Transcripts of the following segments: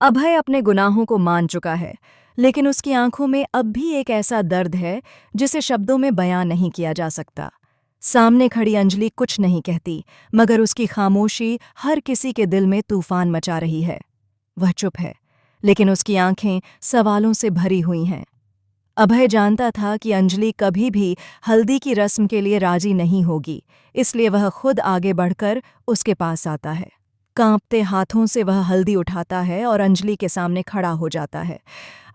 अभय अपने गुनाहों को मान चुका है, लेकिन उसकी आंखों में अब भी एक ऐसा दर्द है जिसे शब्दों में बयां नहीं किया जा सकता। सामने खड़ी अंजलि कुछ नहीं कहती, मगर उसकी खामोशी हर किसी के दिल में तूफान मचा रही है। वह चुप है, लेकिन उसकी आंखें सवालों से भरी हुई हैं। अभय जानता था कि अंजलि कभी भी हल्दी की रस्म के लिए राजी नहीं होगी, इसलिए वह खुद आगे बढ़कर उसके पास आता है। कांपते हाथों से वह हल्दी उठाता है और अंजलि के सामने खड़ा हो जाता है।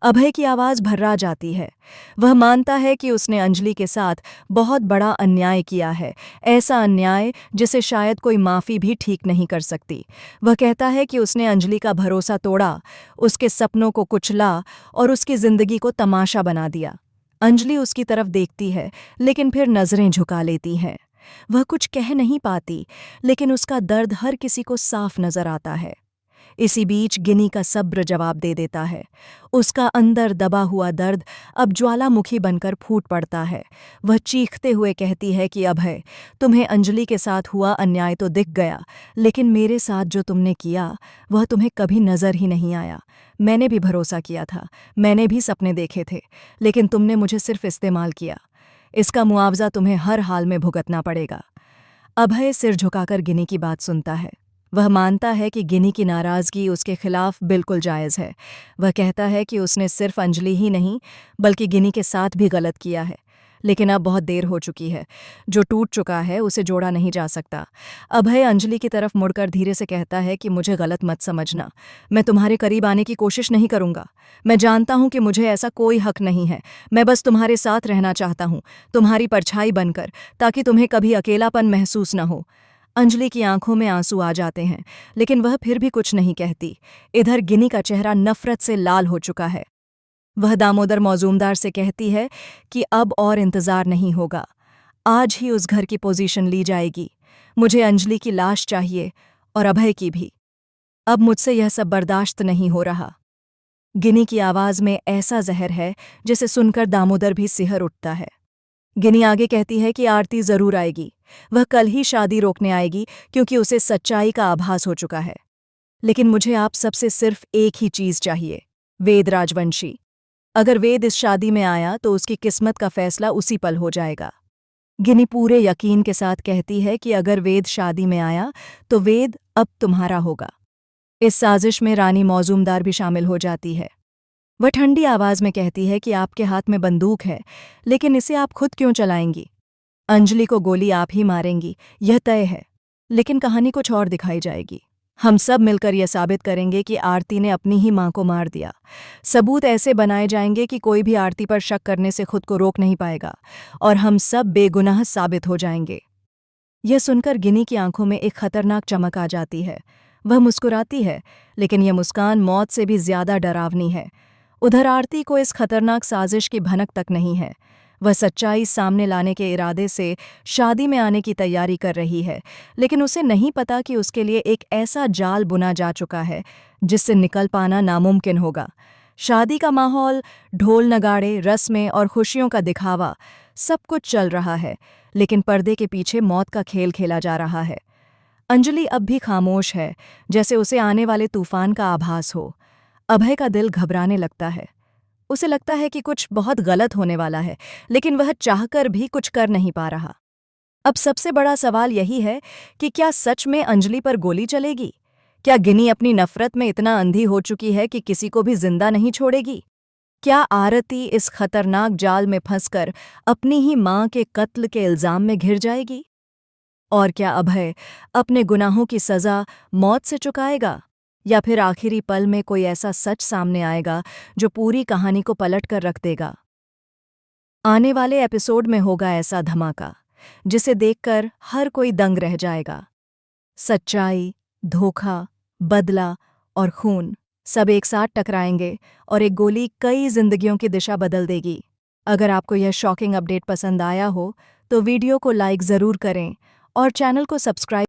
अभय की आवाज़ भर्रा जाती है। वह मानता है कि उसने अंजलि के साथ बहुत बड़ा अन्याय किया है, ऐसा अन्याय जिसे शायद कोई माफ़ी भी ठीक नहीं कर सकती। वह कहता है कि उसने अंजलि का भरोसा तोड़ा, उसके सपनों को कुचला और उसकी ज़िंदगी को तमाशा बना दिया। अंजलि उसकी तरफ देखती है, लेकिन फिर नज़रें झुका लेती हैं। वह कुछ कह नहीं पाती, लेकिन उसका दर्द हर किसी को साफ नजर आता है। इसी बीच गिनी का सब्र जवाब दे देता है। उसका अंदर दबा हुआ दर्द अब ज्वालामुखी बनकर फूट पड़ता है। वह चीखते हुए कहती है कि अभय, तुम्हें अंजलि के साथ हुआ अन्याय तो दिख गया, लेकिन मेरे साथ जो तुमने किया वह तुम्हें कभी नजर ही नहीं आया। मैंने भी भरोसा किया था, मैंने भी सपने देखे थे, लेकिन तुमने मुझे सिर्फ इस्तेमाल किया। इसका मुआवजा तुम्हें हर हाल में भुगतना पड़ेगा। अभय सिर झुकाकर गिनी की बात सुनता है। वह मानता है कि गिनी की नाराज़गी उसके खिलाफ बिल्कुल जायज़ है। वह कहता है कि उसने सिर्फ अंजलि ही नहीं, बल्कि गिनी के साथ भी गलत किया है, लेकिन अब बहुत देर हो चुकी है। जो टूट चुका है उसे जोड़ा नहीं जा सकता। अभय अंजलि की तरफ मुड़कर धीरे से कहता है कि मुझे गलत मत समझना, मैं तुम्हारे करीब आने की कोशिश नहीं करूंगा। मैं जानता हूं कि मुझे ऐसा कोई हक नहीं है। मैं बस तुम्हारे साथ रहना चाहता हूं, तुम्हारी परछाई बनकर, ताकि तुम्हें कभी अकेलापन महसूस न हो। अंजलि की आंखों में आंसू आ जाते हैं, लेकिन वह फिर भी कुछ नहीं कहती। इधर गिनी का चेहरा नफरत से लाल हो चुका है। वह दामोदर मौजूमदार से कहती है कि अब और इंतजार नहीं होगा, आज ही उस घर की पोजीशन ली जाएगी। मुझे अंजलि की लाश चाहिए, और अभय की भी। अब मुझसे यह सब बर्दाश्त नहीं हो रहा। गिनी की आवाज में ऐसा जहर है जिसे सुनकर दामोदर भी सिहर उठता है। गिनी आगे कहती है कि आरती जरूर आएगी। वह कल ही शादी रोकने आएगी, क्योंकि उसे सच्चाई का आभास हो चुका है। लेकिन मुझे आप सबसे सिर्फ एक ही चीज चाहिए, वेद राजवंशी। अगर वेद इस शादी में आया तो उसकी किस्मत का फैसला उसी पल हो जाएगा। गिनी पूरे यकीन के साथ कहती है कि अगर वेद शादी में आया तो वेद अब तुम्हारा होगा। इस साजिश में रानी मौजूमदार भी शामिल हो जाती है। वह ठंडी आवाज में कहती है कि आपके हाथ में बंदूक है, लेकिन इसे आप खुद क्यों चलाएंगी? अंजलि को गोली आप ही मारेंगी, यह तय है। लेकिन कहानी कुछ और दिखाई जाएगी। हम सब मिलकर यह साबित करेंगे कि आरती ने अपनी ही मां को मार दिया। सबूत ऐसे बनाए जाएंगे कि कोई भी आरती पर शक करने से खुद को रोक नहीं पाएगा, और हम सब बेगुनाह साबित हो जाएंगे। यह सुनकर गिनी की आंखों में एक खतरनाक चमक आ जाती है। वह मुस्कुराती है, लेकिन यह मुस्कान मौत से भी ज्यादा डरावनी है। उधर आरती को इस खतरनाक साजिश की भनक तक नहीं है। वह सच्चाई सामने लाने के इरादे से शादी में आने की तैयारी कर रही है, लेकिन उसे नहीं पता कि उसके लिए एक ऐसा जाल बुना जा चुका है जिससे निकल पाना नामुमकिन होगा। शादी का माहौल, ढोल नगाड़े, रस्में और खुशियों का दिखावा, सब कुछ चल रहा है, लेकिन पर्दे के पीछे मौत का खेल खेला जा रहा है। अंजलि अब भी खामोश है, जैसे उसे आने वाले तूफान का आभास हो। अभय का दिल घबराने लगता है। उसे लगता है कि कुछ बहुत गलत होने वाला है, लेकिन वह चाहकर भी कुछ कर नहीं पा रहा। अब सबसे बड़ा सवाल यही है कि क्या सच में अंजलि पर गोली चलेगी? क्या गिनी अपनी नफरत में इतना अंधी हो चुकी है कि किसी को भी जिंदा नहीं छोड़ेगी? क्या आरती इस खतरनाक जाल में फंसकर अपनी ही मां के कत्ल के इल्जाम में घिर जाएगी? और क्या अभय अपने गुनाहों की सजा मौत से चुकाएगा, या फिर आखिरी पल में कोई ऐसा सच सामने आएगा जो पूरी कहानी को पलट कर रख देगा? आने वाले एपिसोड में होगा ऐसा धमाका जिसे देखकर हर कोई दंग रह जाएगा। सच्चाई, धोखा, बदला और खून सब एक साथ टकराएंगे, और एक गोली कई जिंदगियों की दिशा बदल देगी। अगर आपको यह शॉकिंग अपडेट पसंद आया हो तो वीडियो को लाइक ज़रूर करें और चैनल को सब्सक्राइब